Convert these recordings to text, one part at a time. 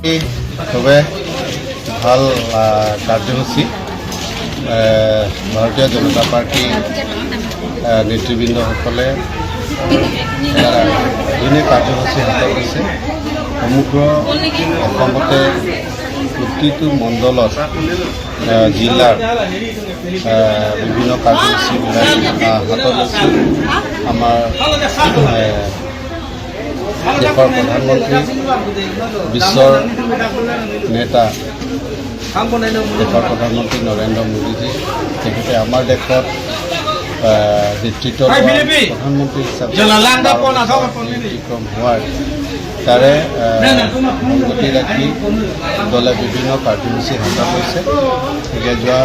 খুবই ভাল কাৰ্যসূচী ভাৰতীয় জনতা পাৰ্টীৰ নেতৃবৃন্দসকলে আধুনিক কাৰ্যসূচী হাতত লৈছে। সমগ্ৰ অসমতে প্ৰতিটো মণ্ডলত জিলাৰ বিভিন্ন কাৰ্যসূচীবিলাক হাতত লৈছে। আমাৰ দেশৰ প্ৰধানমন্ত্ৰী বিশ্বৰ নেতা দেশৰ প্ৰধানমন্ত্ৰী নৰেন্দ্ৰ মোদীজী তেখেতে আমাৰ দেশত নেতৃত্ব প্ৰধানমন্ত্ৰী হিচাপে ব্যতিক্ৰম হোৱাৰ তাৰে সংগতি ৰাখি দলে বিভিন্ন কাৰ্যসূচী হাতত লৈছে। গতিকে যোৱা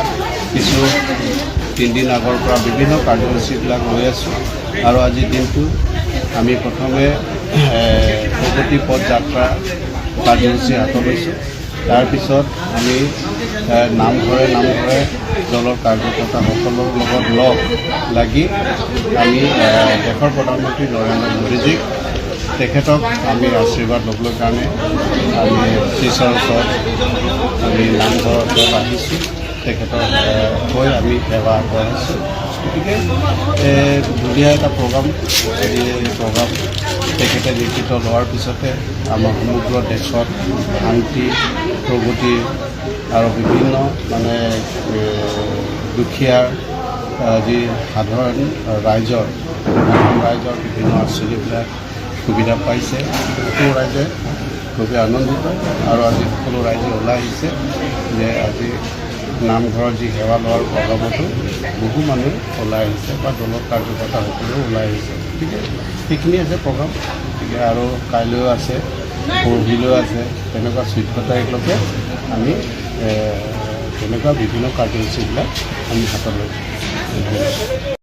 কিছু তিনিদিন আগৰ পৰা বিভিন্ন কাৰ্যসূচীবিলাক লৈ আছোঁ আৰু আজিৰ দিনটো আমি প্ৰথমে প্ৰগতি পথ যাত্ৰা কাৰ্যসূচী হাতত লৈছোঁ। তাৰপিছত আমি নামঘৰে দলৰ কাৰ্যকৰ্তাসকলৰ লগত লগ লাগি আমি দেশৰ প্ৰধানমন্ত্ৰী নৰেন্দ্ৰ মোদীজীক তেখেতক আমি আশীৰ্বাদ ল'বলৈ কাৰণে আমি শ্ৰীচৰৰ ওচৰত আমি নামঘৰৰ ওচৰত আহিছোঁ। তেখেতৰ হৈ আমি সেৱা আগবঢ়াইছোঁ। গতিকে ধুনীয়া এটা প্ৰগ্ৰাম এই প্ৰগ্ৰাম তেখেতে নেতৃত্ব লোৱাৰ পিছতে আমাৰ সমগ্ৰ দেশত শান্তি প্ৰগতি আৰু বিভিন্ন দুখীয়াৰ যি সাধাৰণ ৰাইজৰ বিভিন্ন আঁচনিবিলাক সুবিধা পাইছে। সকলো ৰাইজে খুবেই আনন্দিত আৰু আজি সকলো ৰাইজে ওলাই আহিছে যে আজি নামঘৰৰ যি সেৱা লোৱাৰ প্ৰগ্ৰামতো বহু মানুহ ওলাই আহিছে বা দলৰ কাৰ্যকৰ্তাসকলেও ওলাই আহিছে। গতিকে সেইখিনি আছে প্ৰগ্ৰাম। গতিকে আৰু কাইলৈও আছে, পৰহিলৈও আছে। তেনেকুৱা 14 তাৰিখলৈকে আমি তেনেকুৱা বিভিন্ন কাৰ্যসূচীবিলাক আমি হাতত লৈছোঁ।